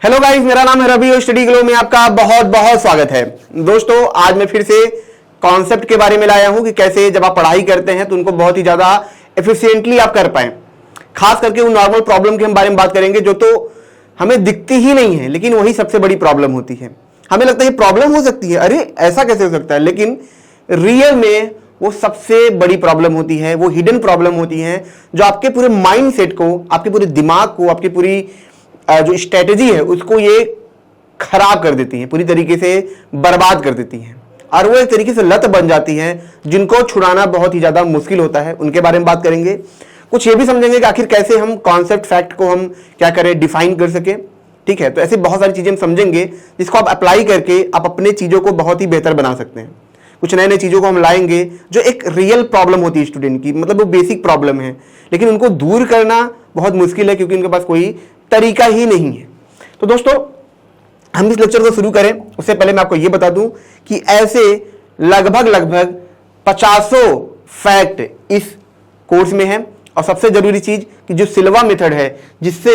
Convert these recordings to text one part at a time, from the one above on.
Hello guys, मेरा नाम है रवि और स्टडी ग्लो में आपका बहुत बहुत स्वागत है। दोस्तों, आज मैं फिर से कॉन्सेप्ट के बारे में लाया हूं कि कैसे जब आप पढ़ाई करते हैं तो उनको बहुत ही ज्यादा एफिशिएंटली आप कर पाएं। खास करके उन नॉर्मल प्रॉब्लम के हम बारे में बात करेंगे जो तो हमें दिखती ही नहीं है, लेकिन वही सबसे बड़ी प्रॉब्लम होती है। हमें लगता है प्रॉब्लम हो सकती है, अरे ऐसा कैसे हो सकता है, लेकिन रियल में वो सबसे बड़ी प्रॉब्लम होती है। वो हिडन प्रॉब्लम होती है जो आपके पूरे माइंड सेट को, आपके पूरे दिमाग को, आपकी पूरी जो स्ट्रेटेजी है उसको ये खराब कर देती है, पूरी तरीके से बर्बाद कर देती है, और वो एक तरीके से लत बन जाती है जिनको छुड़ाना बहुत ही ज्यादा मुश्किल होता है। उनके बारे में बात करेंगे, कुछ ये भी समझेंगे कि आखिर कैसे हम कॉन्सेप्ट फैक्ट को हम क्या करें, डिफाइन कर सके। ठीक है, तो ऐसी बहुत सारी चीजें हम समझेंगे जिसको आप अप्लाई करके आप अपने चीजों को बहुत ही बेहतर बना सकते हैं। कुछ नए नए चीजों को हम लाएंगे जो एक रियल प्रॉब्लम होती है स्टूडेंट की, मतलब वो बेसिक प्रॉब्लम है, लेकिन उनको दूर करना बहुत मुश्किल है क्योंकि उनके पास कोई तरीका ही नहीं है। तो दोस्तों, हम इस लेक्चर को शुरू करें उससे पहले मैं आपको यह बता दूं कि ऐसे लगभग 50 फैक्ट इस कोर्स में है। और सबसे जरूरी चीज कि जो सिल्वा मेथड है जिससे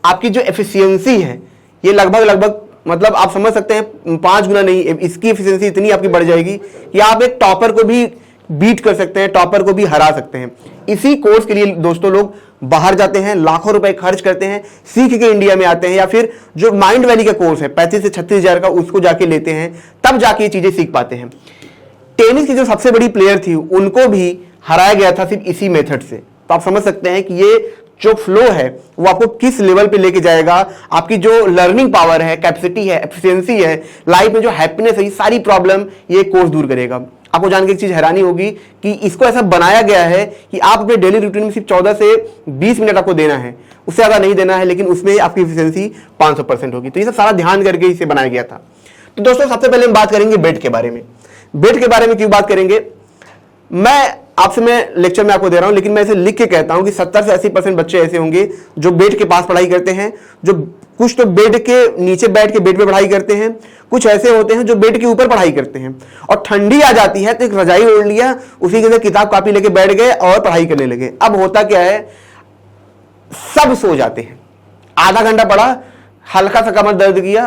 आपकी जो एफिशिएंसी है ये लगभग मतलब आप समझ सकते हैं 5 गुना नहीं, इसकी एफिशिएंसी इतनी आपकी बढ़ जाएगी कि आप एक टॉपर को भी बीट कर सकते हैं, टॉपर को भी हरा सकते हैं। इसी कोर्स के लिए दोस्तों लोग बाहर जाते हैं, लाखों रुपए खर्च करते हैं, सीख के इंडिया में आते हैं, या फिर जो माइंड वैली का कोर्स है 35 से 36 हजार का, उसको जाके लेते हैं, तब जाके ये चीजें सीख पाते हैं। टेनिस की जो सबसे बड़ी प्लेयर थी उनको भी हराया गया था सिर्फ इसी मेथड से। तो आप समझ सकते हैं कि ये जो फ्लो है वो आपको किस लेवल पे लेके जाएगा। आपकी जो लर्निंग पावर है, कैपेसिटी है, एफिशिएंसी है, लाइफ में जो हैप्पीनेस है, ये सारी प्रॉब्लम ये कोर्स दूर करेगा। आपको जान के एक चीज हैरानी होगी कि इसको ऐसा बनाया गया है कि आप अपने डेली रूटीन में सिर्फ 14 से 20 मिनट आपको देना है, उससे ज्यादा नहीं देना है, लेकिन उसमें आपकी एफिशिएंसी 500% होगी। तो ये सब सारा ध्यान करके इसे बनाया गया था। तो दोस्तों, सबसे पहले हम बात करेंगे बेड के बारे में। बेड के बारे में क्यों बात करेंगे, मैं लेक्चर में आपको दे रहा हूं, लेकिन मैं इसे लिख के कहता हूं कि 70 से 80% बच्चे ऐसे होंगे जो बेड के पास पढ़ाई करते हैं, जो कुछ तो बेड के नीचे बैठ के बेड पे पढ़ाई करते हैं, कुछ ऐसे होते हैं जो बेड के ऊपर पढ़ाई करते हैं, और ठंडी आ जाती है तो एक रजाई ओढ़ लिया, उसी के अंदर किताब कापी लेके बैठ गए और पढ़ाई करने लगे। अब होता क्या है, सब सो जाते हैं। आधा घंटा पढ़ा, हल्का सा कमर दर्द किया,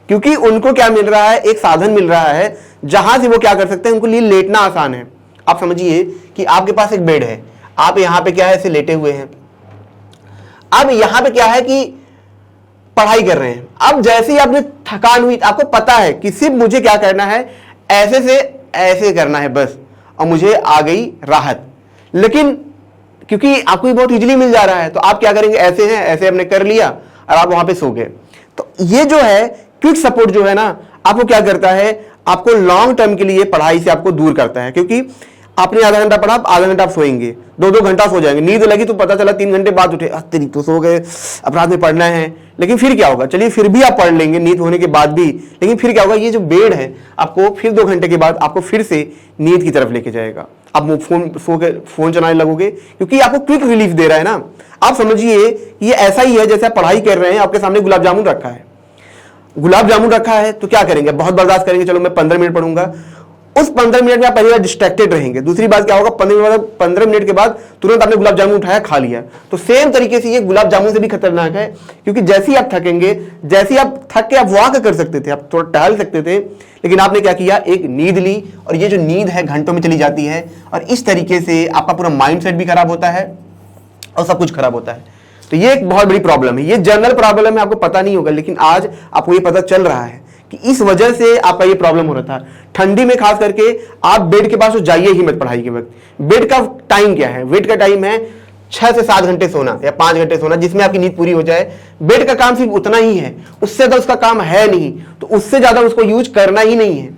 क्योंकि उनको क्या मिल रहा है, एक साधन मिल रहा है जहां से वो क्या कर सकते हैं, उनको लिए लेटना आसान है। आप समझिए कि आपके पास एक बेड है, आप यहां पे क्या है, ऐसे लेटे हुए हैं। अब यहां पे क्या है कि पढ़ाई कर रहे हैं। अब जैसे ही आपने थकान हुई, आपको पता है कि सिर्फ मुझे क्या करना है, ऐसे से ऐसे करना है बस, और मुझे आ गई राहत। लेकिन क्योंकि आपको बहुत इजीली मिल जा रहा है तो आप क्या करेंगे, ऐसे हैं, ऐसे आपने कर लिया और आप वहां पे सो गए। तो ये जो है क्विक सपोर्ट जो है ना, आपको क्या करता है, आपको लॉन्ग टर्म के लिए पढ़ाई से आपको दूर करता है। क्योंकि आपने आधा घंटा पढ़ा, आधा घंटा आप सोएंगे, 2-2 घंटा सो जाएंगे, नींद लगी तो पता चला 3 घंटे बाद उठे, तेरी तो सो गए, अब रात में पढ़ना है। लेकिन फिर क्या होगा, चलिए फिर भी आप पढ़ लेंगे नींद होने के बाद भी, लेकिन फिर क्या होगा, ये जो बेड है आपको फिर 2 घंटे के बाद आपको फिर से नींद की तरफ लेके जाएगा। आप फोन चलाने लगोगे क्योंकि आपको क्विक रिलीफ दे रहा है ना। आप समझिए ये ऐसा ही है जैसे आप पढ़ाई कर रहे हैं, आपके सामने गुलाब जामुन रखा है, गुलाब जामुन रखा है तो क्या करेंगे, बहुत बर्दाश्त करेंगे, चलो मैं 15 मिनट पढ़ूंगा। उस 15 मिनट में आप पहली बार डिस्ट्रैक्टेड रहेंगे, दूसरी बात क्या होगा, 15 मिनट के बाद तुरंत आपने गुलाब जामुन उठाया, खा लिया। तो सेम तरीके से ये गुलाब जामुन से भी खतरनाक है, क्योंकि जैसे ही आप थकेंगे, जैसे ही आप थक के आप वॉक कर सकते थे, आप थोड़ा टहल सकते थे, लेकिन आपने क्या किया, एक नींद ली, और ये जो नींद है घंटों में चली जाती है, और इस तरीके से आपका पूरा माइंड सेट भी खराब होता है और सब कुछ खराब होता है। तो ये एक बहुत बड़ी प्रॉब्लम है, ये जनरल प्रॉब्लम है, आपको पता नहीं होगा, लेकिन आज आपको ये पता चल रहा है कि इस वजह से आपका ये प्रॉब्लम हो रहा था। ठंडी में खास करके आप बेड के पास तो जाइए ही मत पढ़ाई के वक्त। बेड का टाइम क्या है, बेड का टाइम है 6 से 7 घंटे सोना या 5 घंटे सोना, जिसमें आपकी नींद पूरी हो जाए। बेड का काम सिर्फ उतना ही है, उससे ज्यादा उसका काम है नहीं, तो उससे ज्यादा उसको यूज करना ही नहीं है।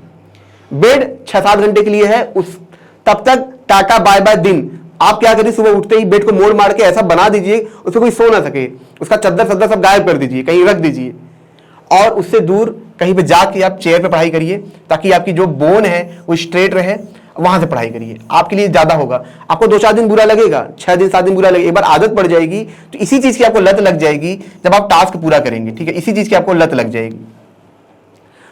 बेड 6-7 घंटे के लिए है, उस तब तक टाटा बाय बाय दिन। आप क्या करिए, सुबह उठते ही बेड को मोड़ मार के ऐसा बना दीजिए उसमें कोई सो ना सके, उसका चद्दर सब गायब कर दीजिए, कहीं रख दीजिए, और उससे दूर कहीं पे जाके आप चेयर पे पढ़ाई करिए, ताकि आपकी जो बोन है वो स्ट्रेट रहे, वहां से पढ़ाई करिए, आपके लिए ज्यादा होगा। आपको 2-4 दिन बुरा लगेगा, 6 दिन 7 दिन बुरा लगेगा, एक बार आदत पड़ जाएगी तो इसी चीज की आपको लत लग जाएगी जब आप टास्क पूरा करेंगे। ठीक है, इसी चीज की आपको लत लग जाएगी।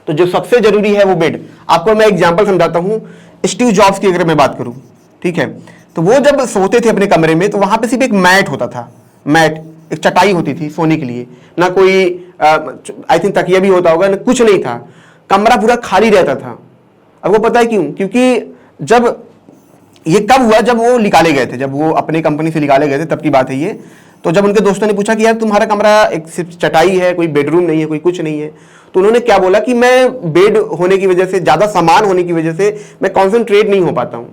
तो जो सबसे जरूरी है वो बेड। आपको मैं एग्जाम्पल समझाता हूं, स्टीव जॉब्स की अगर मैं बात करूं, ठीक है, तो वो जब सोते थे अपने कमरे में तो वहां पे सिर्फ एक मैट होता था, मैट, एक चटाई होती थी सोने के लिए, ना कोई आई थिंक तकिया भी होता होगा, कुछ नहीं था, कमरा पूरा खाली रहता था। अब वो पता है क्यों? क्योंकि जब ये कब हुआ, जब वो निकाले गए थे, जब वो अपनी कंपनी से निकाले गए थे तब की बात है ये। तो जब उनके दोस्तों ने पूछा कि यार तुम्हारा कमरा एक सिर्फ चटाई है, कोई बेडरूम नहीं है, कोई कुछ नहीं है, तो उन्होंने क्या बोला कि मैं बेड होने की वजह से, ज्यादा सामान होने की वजह से मैं कॉन्सेंट्रेट नहीं हो पाता हूं।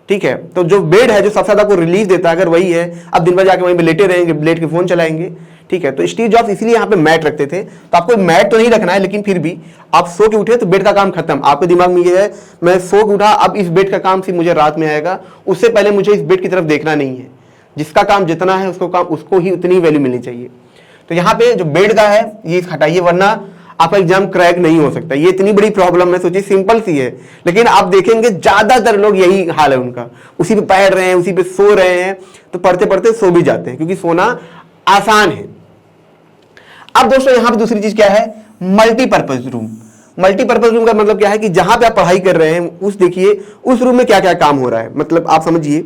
ठीक है, तो जो बेड है जो सबसे ज्यादा को रिलीफ देता है, अगर वही है, अब दिन भर जाके वहीं पे लेटे रहेंगे, लेट के फोन चलाएंगे। ठीक है, तो स्टीव जॉब्स इसलिए यहाँ पे मैट रखते थे। तो आपको मैट तो नहीं रखना है, लेकिन फिर भी आप सो के उठे तो बेड का काम खत्म। आपके दिमाग में ये है मैं सो के उठा, अब इस बेड का काम सिर्फ मुझे रात में आएगा, उससे पहले मुझे इस बेड की तरफ देखना नहीं है। जिसका काम जितना है उसको ही उतनी वैल्यू मिलनी चाहिए। तो यहाँ पे जो बेड का है ये हटाइए, वरना आपका एग्जाम क्रैक नहीं हो सकता। ये इतनी बड़ी प्रॉब्लम है, सोचिए सिंपल सी है, लेकिन आप देखेंगे ज्यादातर लोग यही हाल है उनका, उसी पे बैठ रहे हैं, उसी पे सो रहे हैं, तो पढ़ते पढ़ते सो भी जाते हैं, क्योंकि सोना आसान है। अब दोस्तों यहाँ पे दूसरी चीज क्या है, मल्टीपर्पज रूम। मल्टीपर्पज रूम का मतलब क्या है कि जहां पे आप पढ़ाई कर रहे हैं उस देखिए उस रूम में क्या क्या काम हो रहा है। मतलब आप समझिए,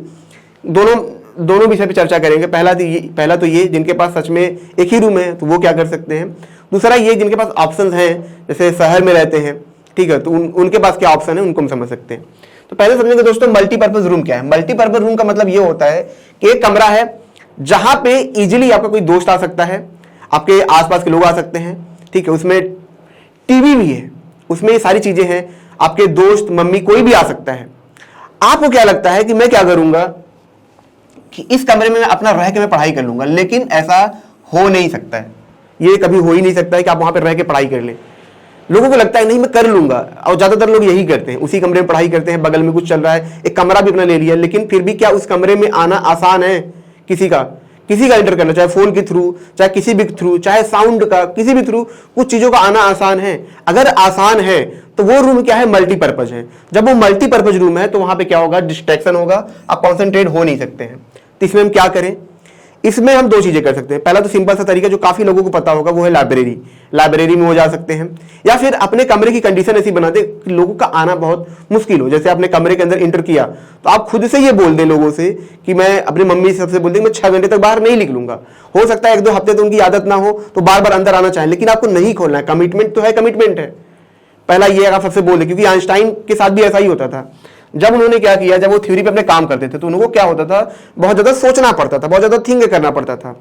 दोनों विषय पे चर्चा करेंगे। पहला तो ये जिनके पास सच में एक ही रूम है तो वो क्या कर सकते हैं। दूसरा ये जिनके पास ऑप्शंस हैं, जैसे शहर में रहते हैं, ठीक है, तो उनके पास क्या ऑप्शन है उनको हम समझ सकते हैं। तो पहले समझेंगे दोस्तों मल्टीपर्पज रूम क्या है। मल्टीपर्पज रूम का मतलब ये होता है कि एक कमरा है जहां पे इजिली आपका कोई दोस्त आ सकता है, आपके आसपास के लोग आ सकते हैं, ठीक है, उसमें टीवी भी है, उसमें ये सारी चीजें हैं, आपके दोस्त मम्मी कोई भी आ सकता है। आपको क्या लगता है कि मैं क्या करूंगा कि इस कमरे में अपना रह के मैं पढ़ाई कर लूंगा, लेकिन ऐसा हो नहीं सकता है। ये कभी हो ही नहीं सकता है कि आप वहां पर रह के पढ़ाई कर लें। लोगों को लगता है नहीं मैं कर लूंगा, और ज्यादातर लोग यही करते हैं, उसी कमरे में पढ़ाई करते हैं, बगल में कुछ चल रहा है, एक कमरा भी अपना ले लिया, लेकिन फिर भी क्या उस कमरे में आना आसान है? किसी का एंटर करना, चाहे फोन के थ्रू, चाहे किसी भी थ्रू, चाहे साउंड का किसी भी थ्रू, कुछ चीजों का आना आसान है। अगर आसान है तो वो रूम क्या है, मल्टीपर्पज है। जब वो मल्टीपर्पज रूम है तो वहां पे क्या होगा, डिस्ट्रैक्शन होगा, आप कॉन्सेंट्रेट हो नहीं सकते हैं। तो इसमें हम क्या करें, इसमें हम दो चीजें कर सकते हैं। पहला तो सिंपल सा तरीका जो काफी लोगों को पता होगा वो है लाइब्रेरी में हो जा सकते हैं, या फिर अपने कमरे की कंडीशन ऐसी बना दे कि लोगों का आना बहुत मुश्किल हो। जैसे अपने कमरे के अंदर इंटर किया तो आप खुद से ये बोल दें लोगों से कि मैं अपनी मम्मी से सबसे बोल दें मैं 6 घंटे तक बाहर नहीं निकलूंगा। हो सकता है 1-2 हफ्ते तो उनकी आदत ना हो तो बार बार अंदर आना चाहें, लेकिन आपको नहीं खोलना है। कमिटमेंट तो है, कमिटमेंट है। पहला ये आप सबसे बोल दें, क्योंकि आइंस्टाइन के साथ भी ऐसा ही होता था। जब उन्होंने क्या किया, जब वो थ्योरी पे अपने काम करते थे तो उनको क्या होता था, बहुत ज्यादा सोचना पड़ता था, बहुत ज्यादा थिंक करना पड़ता था।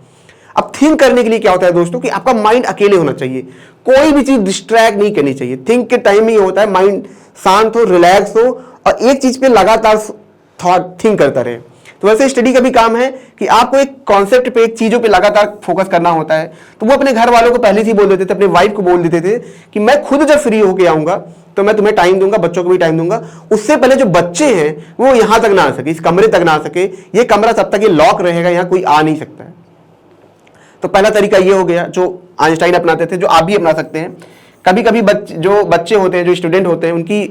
अब थिंक करने के लिए क्या होता है दोस्तों कि आपका माइंड अकेले होना चाहिए, कोई भी चीज डिस्ट्रैक्ट नहीं करनी चाहिए। थिंक के टाइम में ये होता है माइंड शांत हो, रिलैक्स हो और एक चीज पे लगातार थॉट थिंक करता रहे। तो वैसे स्टडी का भी काम है कि आपको एक कॉन्सेप्ट पे, एक चीजों पे लगातार फोकस करना होता है। तो वो अपने घर वालों को पहले से ही बोल देते थे, अपने वाइफ को बोल देते थे कि मैं खुद जब फ्री होके आऊंगा तो मैं तुम्हें टाइम दूंगा, बच्चों को भी टाइम दूंगा। उससे पहले जो बच्चे हैं वो यहां तक ना आ सके, इस कमरे तक ना आ सके। ये कमरा तब तक ये लॉक रहेगा, यहां कोई आ नहीं सकता है। तो पहला तरीका ये हो गया जो आइंस्टाइन अपनाते थे, जो आप भी अपना सकते हैं। कभी कभी जो बच्चे होते हैं, जो स्टूडेंट होते हैं, उनकी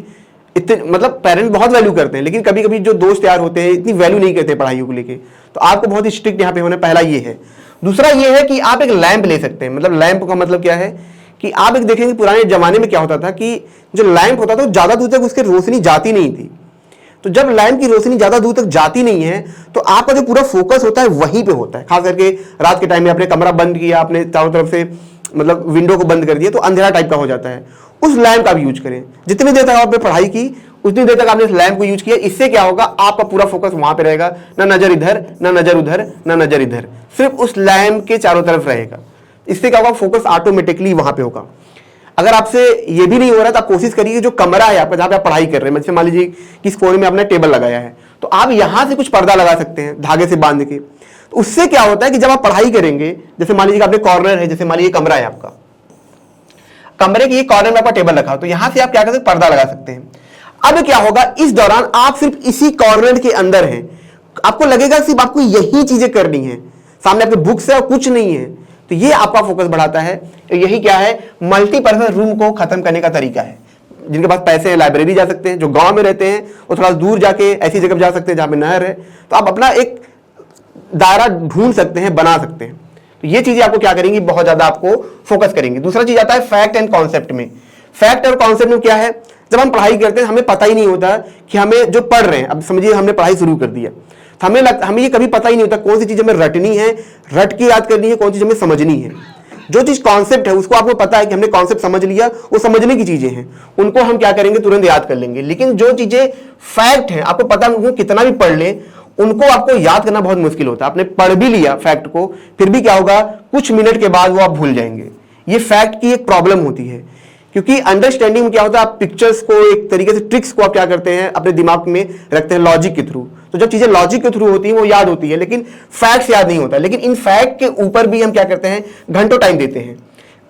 इतने मतलब पेरेंट्स बहुत वैल्यू करते हैं, लेकिन कभी कभी जो दोस्त यार होते हैं इतनी वैल्यू नहीं करते पढ़ाइयों को लेके। तो आपको बहुत ही स्ट्रिक्ट यहाँ पे होना, पहला ये है। दूसरा ये है कि आप एक लैंप ले सकते हैं। मतलब लैंप का मतलब क्या है कि आप एक देखेंगे पुराने जमाने में क्या होता था कि जो लैंप होता था ज्यादा दूर तक उसकी रोशनी जाती नहीं थी। तो जब लैंप की रोशनी ज्यादा दूर तक जाती नहीं है तो आपका जो पूरा फोकस होता है वहीं पे होता है। खास करके रात के टाइम में आपने कमरा बंद किया, आपने चारों तरफ से मतलब विंडो को बंद कर दिया तो अंधेरा टाइप का हो जाता है। उस लैंप का भी यूज करें। जितनी देर तक आपने पढ़ाई की उतनी देर तक आपने इस लैंप को यूज किया, इससे क्या होगा, आपका पूरा फोकस वहां पे रहेगा, ना नजर इधर, ना नजर उधर, ना नजर इधर, सिर्फ उस लैंप के चारों तरफ रहेगा। इससे क्या होगा, फोकस ऑटोमेटिकली वहां पे होगा। अगर आपसे ये भी नहीं हो रहा तो आप कोशिश करिए जो कमरा है आपका जहां पे आप पढ़ाई कर रहे हैं, जैसे मान लीजिए कि इस कोने में आपने टेबल लगाया है तो आप यहां से कुछ पर्दा लगा सकते हैं धागे से बांध के। तो उससे क्या होता है कि जब आप पढ़ाई करेंगे, जैसे मान लीजिए आपने कॉर्नर है, जैसे मान लीजिए कमरा है आपका, कमरे के कॉर्नर में आपका टेबल रखा, तो यहां से आप क्या कर सकते हैं, पर्दा लगा सकते हैं। अब क्या होगा, इस दौरान आप सिर्फ इसी कॉर्नर के अंदर हैं, आपको लगेगा सिर्फ आपको यही चीजें करनी है, सामने आपके बुक्स है और कुछ नहीं है। तो ये आपका फोकस बढ़ाता है। तो यही क्या है, मल्टीपर्पज रूम को खत्म करने का तरीका है। जिनके पास पैसे हैं लाइब्रेरी जा सकते हैं, जो गांव में रहते हैं वो थोड़ा दूर जाके ऐसी जगह जा सकते हैं जहां पे नहर है, तो आप अपना एक दायरा ढूंढ सकते हैं, बना सकते हैं। तो ये चीजें आपको क्या करेंगी, बहुत ज्यादा आपको फोकस करेंगी। दूसरा चीज आता है फैक्ट एंड कॉन्सेप्ट में। फैक्ट और कॉन्सेप्ट में क्या है, जब हम पढ़ाई करते हैं हमें पता ही नहीं होता कि हमें जो पढ़ रहे हैं, अब समझिए हमने पढ़ाई शुरू कर दिया तो हमें ये कभी पता ही नहीं होता कौन सी चीज हमें रटनी है, रट के याद करनी है, कौन सी चीज हमें समझनी है। जो चीज कॉन्सेप्ट है उसको आपको पता है कि हमने कॉन्सेप्ट समझ लिया, वो समझने की चीजें हैं, उनको हम क्या करेंगे, तुरंत याद कर लेंगे। लेकिन जो चीजें फैक्ट है, आपको पता है कितना भी पढ़ ले, उनको आपको याद करना बहुत मुश्किल होता है। आपने पढ़ भी लिया फैक्ट को, फिर भी क्या होगा, कुछ मिनट के बाद वो आप भूल जाएंगे। ये फैक्ट की एक प्रॉब्लम होती है, क्योंकि अंडरस्टैंडिंग में क्या होता है, आप पिक्चर्स को, एक तरीके से ट्रिक्स को आप क्या करते हैं, अपने दिमाग में रखते हैं लॉजिक के थ्रू। तो जब चीजें लॉजिक के थ्रू होती हैं वो याद होती है, लेकिन फैक्ट्स याद नहीं होता। लेकिन इन फैक्ट के ऊपर भी हम क्या करते हैं, घंटों टाइम देते हैं।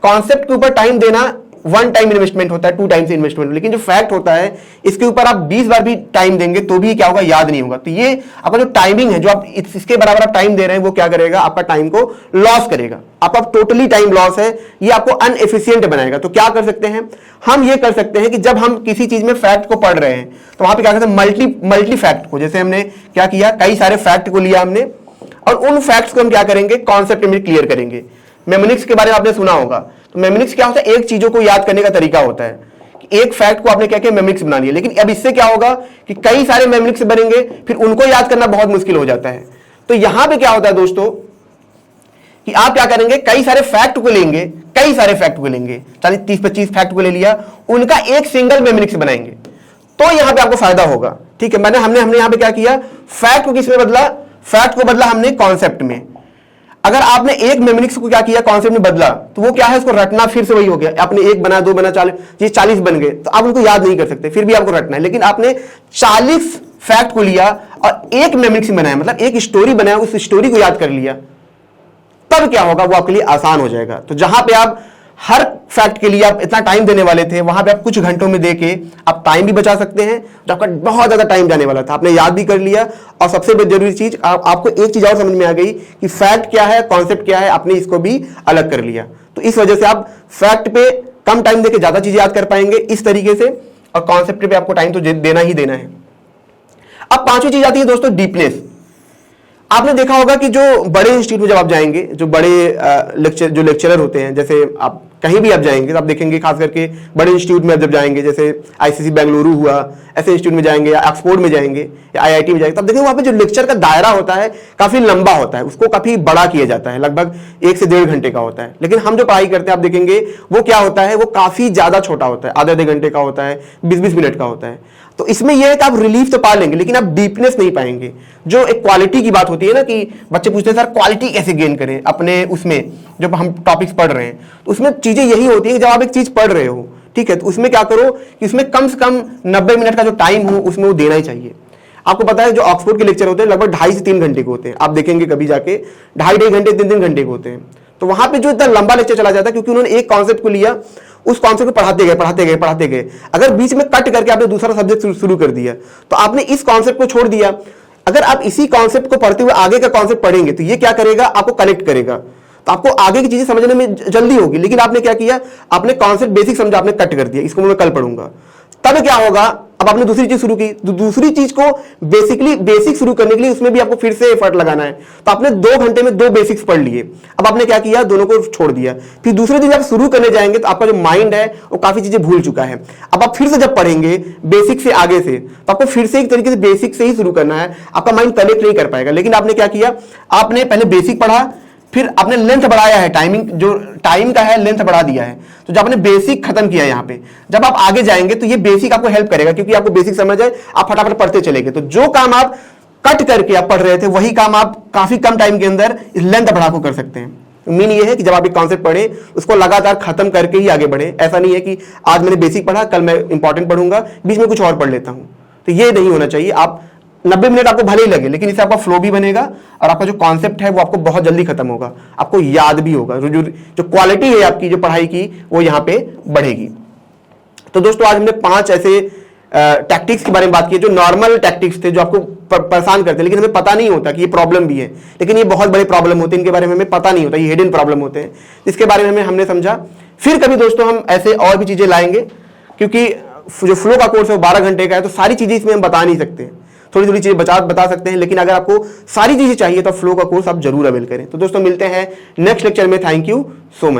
कॉन्सेप्ट के ऊपर टाइम देना 1 टाइम इन्वेस्टमेंट होता है, 2 टाइम्स इन्वेस्टमेंट, लेकिन जो फैक्ट होता है इसके ऊपर आप 20 बार भी टाइम देंगे तो भी क्या होगा, याद नहीं होगा। तो ये आपका जो टाइमिंग है, जो आप इसके बराबर आप टाइम दे रहे हैं, वो क्या करेगा, आपका टाइम को लॉस करेगा। आपका टोटली टाइम लॉस है, ये आपको अनएफिशिएंट बनाएगा। तो क्या कर सकते हैं हम, ये कर सकते हैं कि जब हम किसी चीज में फैक्ट को पढ़ रहे हैं तो वहां पे क्या करते हैं, मल्टी फैक्ट को, जैसे हमने क्या किया, कई सारे फैक्ट को लिया हमने, और उन फैक्ट्स को हम क्या करेंगे, कॉन्सेप्ट में क्लियर करेंगे। मेमोनिक्स के बारे में आपने सुना होगा, तो मेमोनिक्स क्या होता है, एक चीजों को याद करने का तरीका होता है। एक फैक्ट को आपने क्या किया, मेमोनिक्स बना लिया। लेकिन अब इससे क्या होगा कि कई सारे मेमोनिक्स बनेंगे, फिर उनको याद करना बहुत मुश्किल हो जाता है। तो यहां पे क्या होता है दोस्तों कि आप क्या करेंगे, कई सारे फैक्ट को लेंगे, 40, 30, 25 फैक्ट को ले लिया, उनका एक सिंगल मेमोनिक्स बनाएंगे, तो यहां पे आपको फायदा होगा। ठीक है, हमने यहां पे क्या किया, फैक्ट को किसमें बदला, फैक्ट को बदला हमने कॉन्सेप्ट में। अगर आपने एक मेमोनिक्स को क्या किया, कॉन्सेप्ट में बदला, तो वो क्या है, उसको रटना फिर से वही हो गया। आपने 1 बना, 2 बना, 40 बन गए, तो आप उनको याद नहीं कर सकते, फिर भी आपको रटना है। लेकिन आपने 40 फैक्ट को लिया और एक मेमोनिक्स बनाया, मतलब एक स्टोरी बनाया, उस स्टोरी को याद कर लिया, तब क्या होगा, वो आपके लिए आसान हो जाएगा। तो जहां पे आप हर फैक्ट के लिए आप इतना टाइम देने वाले थे, वहां पे आप कुछ घंटों में देके आप टाइम भी बचा सकते हैं। जो आपका बहुत ज्यादा टाइम जाने वाला था, आपने याद भी कर लिया। और सबसे जरूरी चीज, आपको एक चीज और समझ में आ गई कि फैक्ट क्या है, कॉन्सेप्ट क्या है, आपने इसको भी अलग कर लिया। तो इस वजह से आप फैक्ट पे कम टाइम देके ज्यादा चीजें याद कर पाएंगे इस तरीके से, और कॉन्सेप्ट पे आपको टाइम तो देना ही देना है। अब 5वीं चीज आती है दोस्तों, डीपनेस। आपने देखा होगा कि जो बड़े इंस्टीट्यूट में जब आप जाएंगे, जो बड़े लेक्चरर होते हैं, जैसे आप कहीं भी आप जाएंगे तो आप देखेंगे, खास करके बड़े इंस्टीट्यूट में आप जब जाएंगे, जैसे आईसीसी बेंगलुरु हुआ, ऐसे इंस्टीट्यूट में जाएंगे, या ऑक्सफोर्ड में जाएंगे, या आईआईटी में जाएंगे, तब देखेंगे वहां पे जो लेक्चर का दायरा होता है काफी लंबा होता है, उसको काफी बड़ा किया जाता है, लगभग 1 से 1.5 घंटे का होता है। लेकिन हम जो पढ़ाई करते हैं, आप देखेंगे वो क्या होता है, वो काफी ज्यादा छोटा होता है, आधे घंटे का होता है, 20-20 मिनट का होता है। तो इसमें यह है कि आप रिलीफ तो पा लेंगे, लेकिन आप डीपनेस नहीं पाएंगे। जो एक क्वालिटी की बात होती है ना, कि बच्चे पूछते हैं सर क्वालिटी कैसे गेन करें अपने उसमें, जब हम टॉपिक्स पढ़ रहे हैं, तो उसमें चीजें यही होती है कि जब आप एक चीज पढ़ रहे हो, ठीक है, तो उसमें क्या करो कि उसमें कम से कम 90 मिनट का जो टाइम हो उसमें वो देना ही चाहिए। आपको पता है जो ऑक्सफोर्ड के लेक्चर होते हैं लगभग 2.5 से 3 घंटे के होते हैं, आप देखेंगे कभी जाके 2.5 घंटे 3 घंटे के होते हैं। तो वहां पे जो इतना लंबा लेक्चर चला जाता है, क्योंकि उन्होंने एक कॉन्सेप्ट को लिया, उस कॉन्सेप्ट को पढ़ाते गए। अगर बीच में कट करके आपने दूसरा सब्जेक्ट शुरू कर दिया, तो आपने इस कॉन्सेप्ट को छोड़ दिया। अगर आप इसी कॉन्सेप्ट को पढ़ते हुए आगे का कॉन्सेप्ट पढ़ेंगे, तो ये क्या करेगा, आपको कनेक्ट करेगा, तो आपको आगे की चीजें समझने में जल्दी होगी। लेकिन आपने क्या किया, आपने कॉन्सेप्ट बेसिक समझा, आपने कट कर दिया, इसको मैं कल पढ़ूंगा, तब क्या होगा, अब आपने दूसरी चीज शुरू की, दूसरी चीज को बेसिक शुरू करने के लिए उसमें भी आपको फिर से एफर्ट लगाना है। तो आपने 2 घंटे में 2 बेसिक्स पढ़ लिए, अब आपने क्या किया, दोनों को छोड़ दिया। फिर दूसरे दिन आप शुरू करने जाएंगे तो आपका जो माइंड है वो काफी चीजें भूल चुका है। अब आप फिर से जब पढ़ेंगे बेसिक से आगे से, तो आपको फिर से एक तरीके से बेसिक से ही शुरू करना है, आपका माइंड कनेक्ट नहीं कर पाएगा। लेकिन आपने क्या किया, आपने पहले बेसिक पढ़ा, फिर आपने लेंथ बढ़ाया है, टाइमिंग जो टाइम का है लेंथ बढ़ा दिया है। तो जब आपने बेसिक खत्म किया यहां पे, जब आप आगे जाएंगे तो ये बेसिक आपको हेल्प करेगा, क्योंकि आपको बेसिक समझ है, आप फटाफट पढ़ते चलेंगे। तो जो काम आप कट करके आप पढ़ रहे थे, वही काम आप काफी कम टाइम के अंदर लेंथ बढ़ा को कर सकते हैं। मीन ये है कि जब आप एक कॉन्सेप्ट पढ़े, उसको लगातार खत्म करके ही आगे बढ़े। ऐसा नहीं है कि आज मैंने बेसिक पढ़ा, कल मैं इंपॉर्टेंट पढ़ूंगा, बीच में कुछ और पढ़ लेता हूं, तो ये नहीं होना चाहिए। आप 90 मिनट आपको भले ही लगे, लेकिन इससे आपका फ्लो भी बनेगा और आपका जो कॉन्सेप्ट है वो आपको बहुत जल्दी खत्म होगा, आपको याद भी होगा, जो क्वालिटी है आपकी जो पढ़ाई की वो यहाँ पे बढ़ेगी। तो दोस्तों आज हमने 5 ऐसे टैक्टिक्स के बारे में बात की, जो नॉर्मल टैक्टिक्स थे, जो आपको परेशान करते हैं, लेकिन हमें पता नहीं होता कि ये प्रॉब्लम भी है। लेकिन ये बहुत बड़े प्रॉब्लम होते हैं, इनके बारे में हमें पता नहीं होता, ये हिडन प्रॉब्लम होते हैं, इसके बारे में हमने समझा। फिर कभी दोस्तों हम ऐसे और भी चीजें लाएंगे, क्योंकि जो फ्लो का कोर्स है वो 12 घंटे का है, तो सारी चीजें इसमें हम बता नहीं सकते, थोड़ी थोड़ी चीजें बता सकते हैं। लेकिन अगर आपको सारी चीजें चाहिए तो फ्लो का कोर्स आप जरूर अवेल करें। तो दोस्तों मिलते हैं नेक्स्ट लेक्चर में। Thank you so much.